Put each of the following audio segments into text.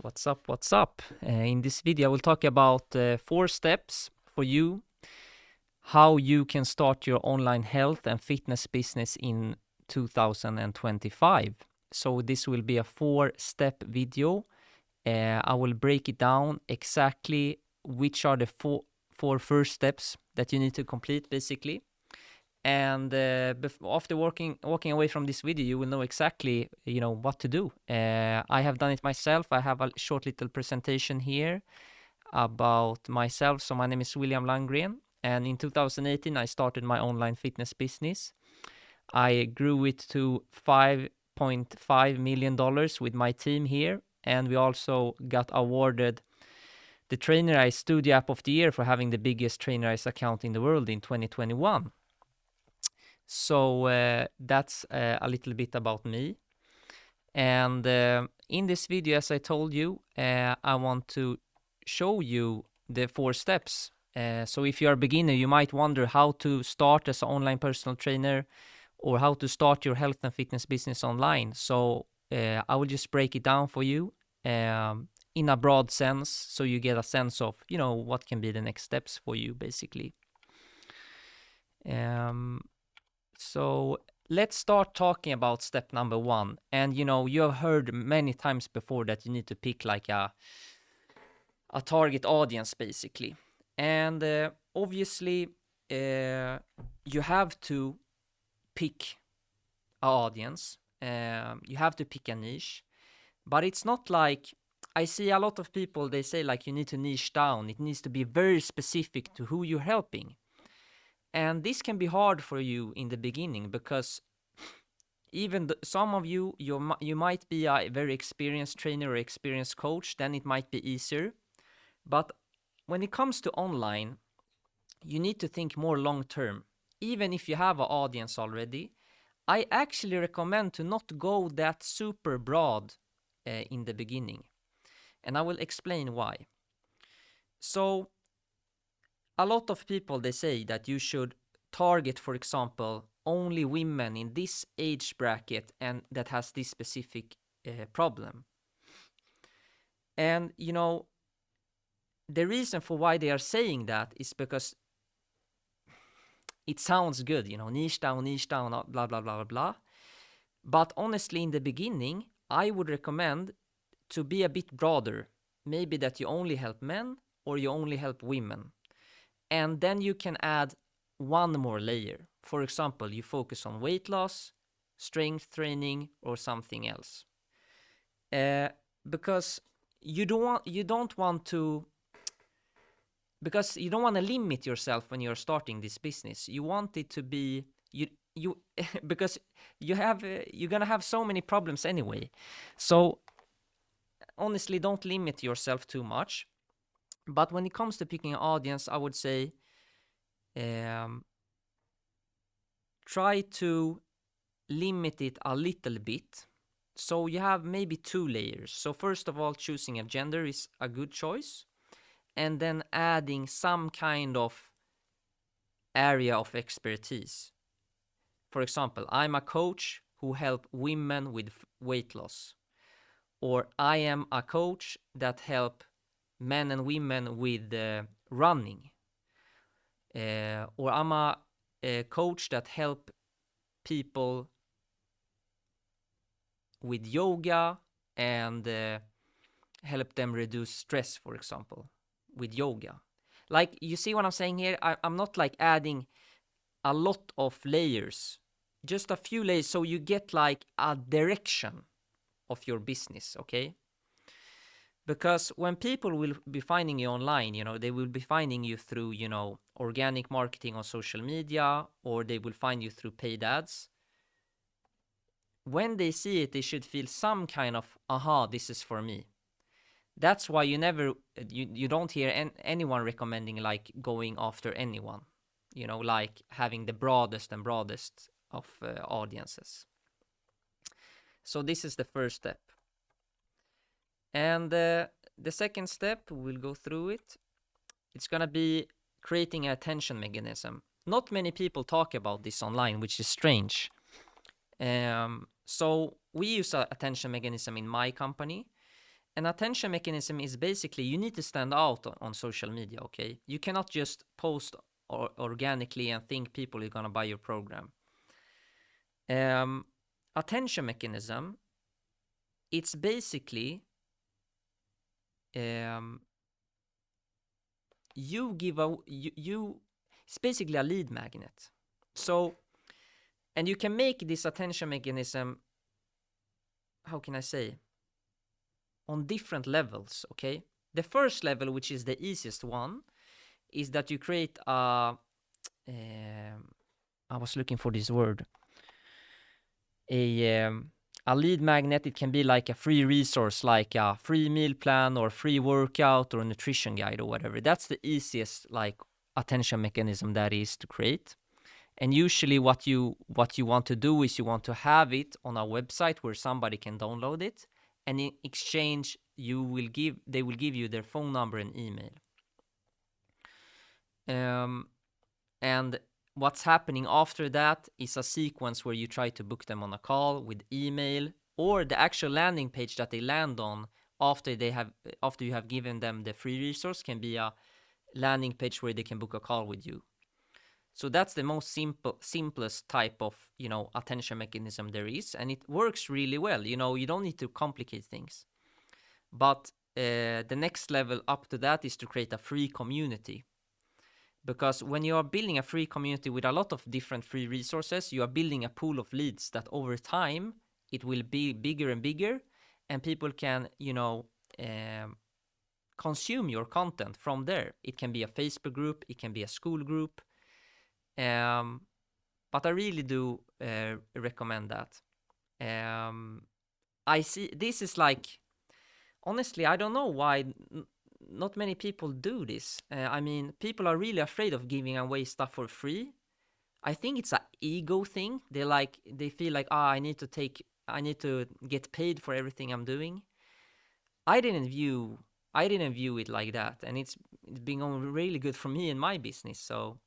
What's up? What's up? In this video, I will talk about 4 steps for you, how you can start your online health and fitness business in 2025. So this will be a 4-step video. I will break it down exactly which are the four first steps that you need to complete, basically. And after walking away from this video, you will know exactly, what to do. I have done it myself. I have a short little presentation here about myself. So my name is William Landgren, and in 2018, I started my online fitness business. I grew it to $5.5 million with my team here, and we also got awarded the Trainerize Studio App of the Year for having the biggest Trainerize account in the world in 2021. So that's a little bit about me. And in this video, as I told you, I want to show you the 4 steps. So if you're a beginner, you might wonder how to start as an online personal trainer or how to start your health and fitness business online. So I will just break it down for you in a broad sense, so you get a sense of, what can be the next steps for you, basically. So let's start talking about step number 1. And you have heard many times before that you need to pick like a target audience, basically. And obviously you have to pick an audience. You have to pick a niche. But it's not like, I see a lot of people, they say like you need to niche down. It needs to be very specific to who you're helping. And this can be hard for you in the beginning because even some of you might be a very experienced trainer or experienced coach, then it might be easier. But when it comes to online, you need to think more long term. Even if you have an audience already, I actually recommend to not go that super broad in the beginning. And I will explain why. So a lot of people, they say that you should target, for example, only women in this age bracket and that has this specific problem. And, the reason for why they are saying that is because it sounds good, niche down, blah, blah, blah, blah, blah. But honestly, in the beginning, I would recommend to be a bit broader. Maybe that you only help men or you only help women. And then you can add one more layer. For example, you focus on weight loss, strength training, or something else. Because you don't want to limit yourself when you're starting this business. You want it to be you because you're gonna have so many problems anyway. So honestly, don't limit yourself too much. But when it comes to picking an audience, I would say try to limit it a little bit. So you have maybe 2 layers. So first of all, choosing a gender is a good choice. And then adding some kind of area of expertise. For example, I'm a coach who help women with weight loss. Or I am a coach that help men and women with running. Or I'm a coach that help people with yoga and help them reduce stress, for example, with yoga. Like, you see what I'm saying here? I'm not like adding a lot of layers, just a few layers, so you get like a direction of your business, okay? Because when people will be finding you online, they will be finding you through, organic marketing on social media, or they will find you through paid ads. When they see it, they should feel some kind of, aha, this is for me. That's why you don't hear anyone recommending like going after anyone, like having the broadest of audiences. So this is the first step. And the second step, we'll go through it. It's going to be creating an attention mechanism. Not many people talk about this online, which is strange. So we use an attention mechanism in my company. an attention mechanism is basically you need to stand out on social media, okay? You cannot just post organically and think people are gonna buy your program. Attention mechanism, it's basically it's basically a lead magnet. So, and you can make this attention mechanism, how can I say, on different levels, okay? The first level, which is the easiest one, is that you create I was looking for this word, a lead magnet. It can be like a free resource, like a free meal plan or free workout or a nutrition guide or whatever. That's the easiest like attention mechanism that is to create. And usually what you want to do is you want to have it on a website where somebody can download it, and in exchange they will give you their phone number and email. And what's happening after that is a sequence where you try to book them on a call with email, or the actual landing page that they land on after you have given them the free resource can be a landing page where they can book a call with you. So that's the most simplest type of, attention mechanism there is, and it works really well. You don't need to complicate things. But the next level up to that is to create a free community. Because when you are building a free community with a lot of different free resources, you are building a pool of leads that over time, it will be bigger and bigger, and people can, consume your content from there. It can be a Facebook group, it can be a school group. But I really do recommend that. I see this is like, honestly, I don't know why not many people do this. I mean, people are really afraid of giving away stuff for free. I think it's an ego thing. They feel like, I need to get paid for everything I'm doing. I didn't view it like that, and it's been going really good for me in my business. So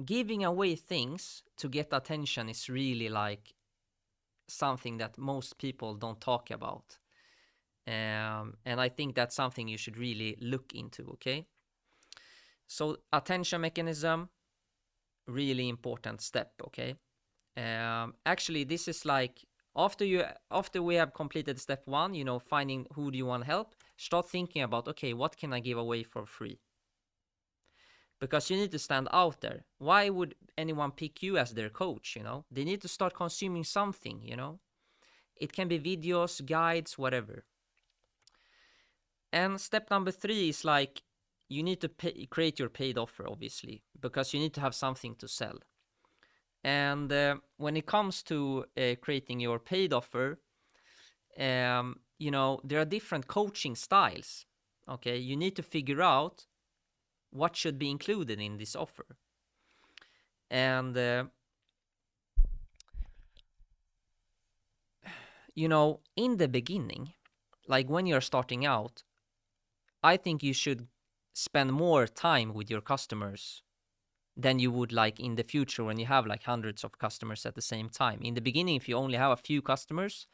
giving away things to get attention is really like something that most people don't talk about. And I think that's something you should really look into, okay? So attention mechanism, really important step, okay? Actually, this is like, after we have completed step 1, finding who do you want to help, start thinking about, okay, what can I give away for free? Because you need to stand out there. Why would anyone pick you as their coach, They need to start consuming something, It can be videos, guides, whatever. And step number 3 is like, you need to create your paid offer, obviously, because you need to have something to sell. And when it comes to creating your paid offer, there are different coaching styles, okay? You need to figure out what should be included in this offer. And, in the beginning, like when you're starting out, I think you should spend more time with your customers than you would like in the future when you have like hundreds of customers at the same time. In the beginning, if you only have a few customers,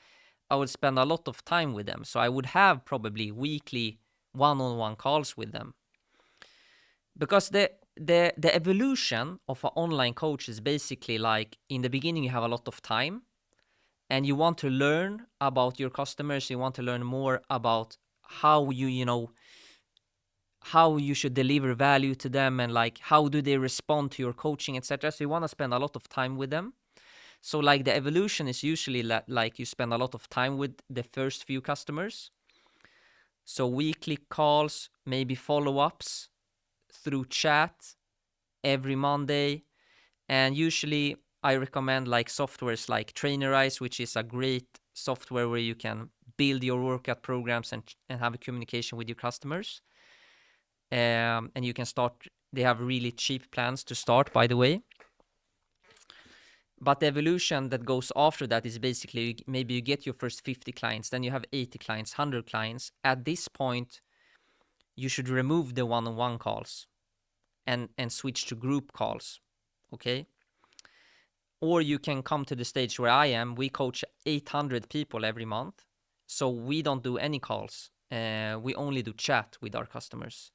I would spend a lot of time with them. So I would have probably weekly one-on-one calls with them. Because the evolution of an online coach is basically like, in the beginning you have a lot of time and you want to learn about your customers, you want to learn more about how how you should deliver value to them, and like how do they respond to your coaching, etc. So you want to spend a lot of time with them. So like the evolution is usually like you spend a lot of time with the first few customers. So weekly calls, maybe follow-ups through chat every Monday. And usually I recommend like softwares like Trainerize, which is a great software where you can build your workout programs and have a communication with your customers. And you can start, they have really cheap plans to start, by the way. But the evolution that goes after that is basically, maybe you get your first 50 clients, then you have 80 clients, 100 clients. At this point, you should remove the one-on-one calls and switch to group calls, okay? Or you can come to the stage where I am. We coach 800 people every month. So we don't do any calls. We only do chat with our customers.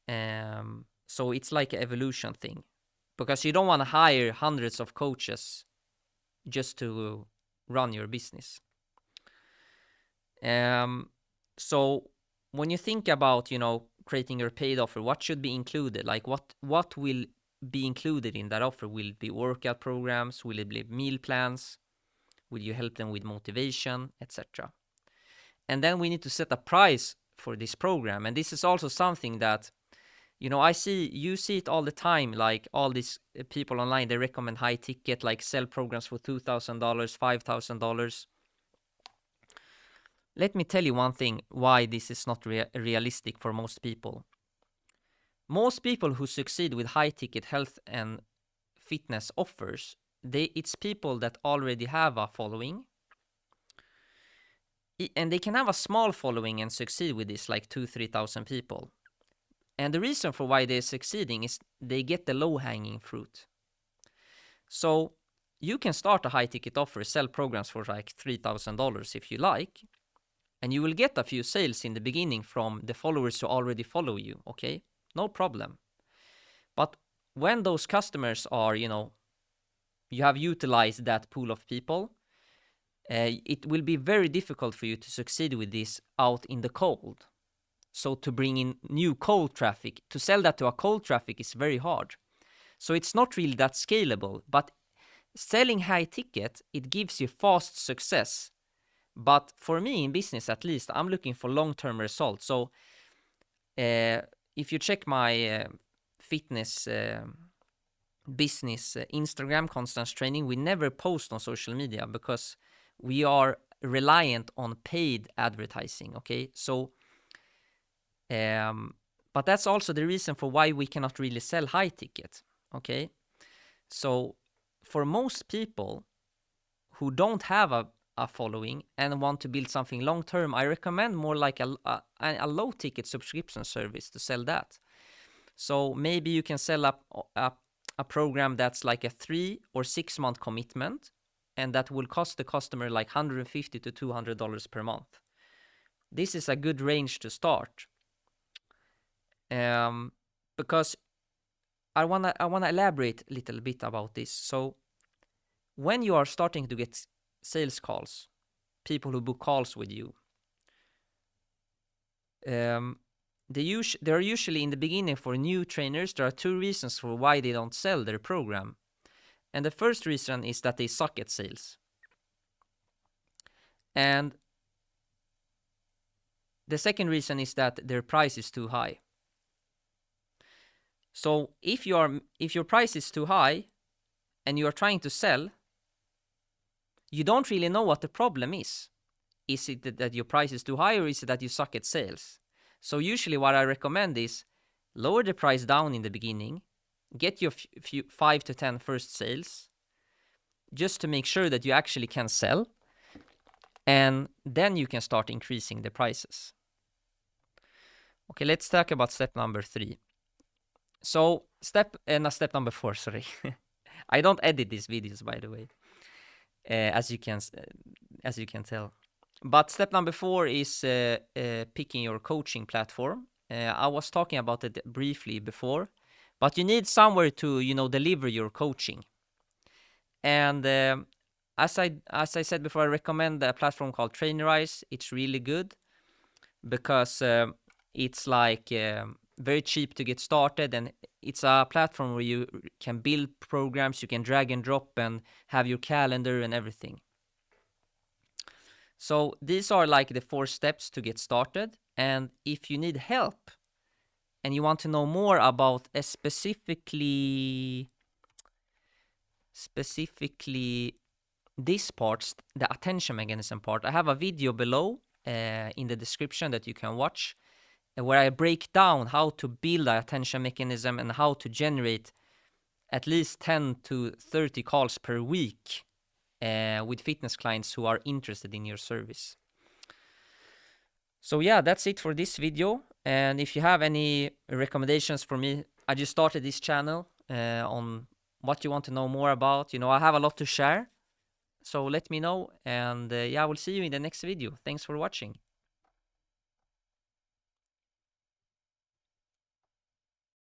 So it's like an evolution thing. Because you don't want to hire hundreds of coaches just to run your business. So when you think about, creating your paid offer, what should be included? Like what will be included in that offer? Will it be workout programs? Will it be meal plans? Will you help them with motivation, etc.? And then we need to set a price for this program. And this is also something that, you see it all the time, like all these people online, they recommend high ticket, like sell programs for $2,000, $5,000. Let me tell you one thing why this is not realistic for most people. Most people who succeed with high ticket health and fitness offers, it's people that already have a following. And they can have a small following and succeed with this, like 2,000-3,000 people. And the reason for why they're succeeding is they get the low-hanging fruit. So you can start a high-ticket offer, sell programs for like $3,000 if you like, and you will get a few sales in the beginning from the followers who already follow you, okay? No problem. But when those customers are, you have utilized that pool of people, it will be very difficult for you to succeed with this out in the cold. So to bring in new cold traffic, to sell that to a cold traffic is very hard. So it's not really that scalable, but selling high ticket, it gives you fast success. But for me in business, at least, I'm looking for long-term results. So if you check my fitness business Instagram, Constance Training, we never post on social media because we are reliant on paid advertising, okay? So but that's also the reason for why we cannot really sell high ticket, okay? So for most people who don't have a following and want to build something long term, I recommend more like a low ticket subscription service to sell that. So maybe you can sell a program that's like a 3 or 6 month commitment, and that will cost the customer like $150 to $200 per month. This is a good range to start. Because I wanna elaborate a little bit about this. So when you are starting to get sales calls, people who book calls with you, they're usually in the beginning for new trainers. There are 2 reasons for why they don't sell their program. And the first reason is that they suck at sales. And the second reason is that their price is too high. So if your price is too high and you are trying to sell, you don't really know what the problem is. Is it that your price is too high, or is it that you suck at sales? So usually what I recommend is lower the price down in the beginning, get your 5 to 10 first sales, just to make sure that you actually can sell, and then you can start increasing the prices. Okay, let's talk about step number 3. So step number 4, sorry. I don't edit these videos, by the way, as you can tell. But step number 4 is picking your coaching platform. I was talking about it briefly before, but you need somewhere to deliver your coaching. And as I said before, I recommend a platform called Trainerize. It's really good because it's like very cheap to get started, and it's a platform where you can build programs, you can drag and drop and have your calendar and everything. So these are like the 4 steps to get started. And if you need help and you want to know more about specifically this part, the attention mechanism part, I have a video below in the description that you can watch, where I break down how to build an attention mechanism and how to generate at least 10 to 30 calls per week with fitness clients who are interested in your service. So yeah, that's it for this video. And if you have any recommendations for me, I just started this channel on what you want to know more about. You know, I have a lot to share. So let me know, and yeah, I will see you in the next video. Thanks for watching.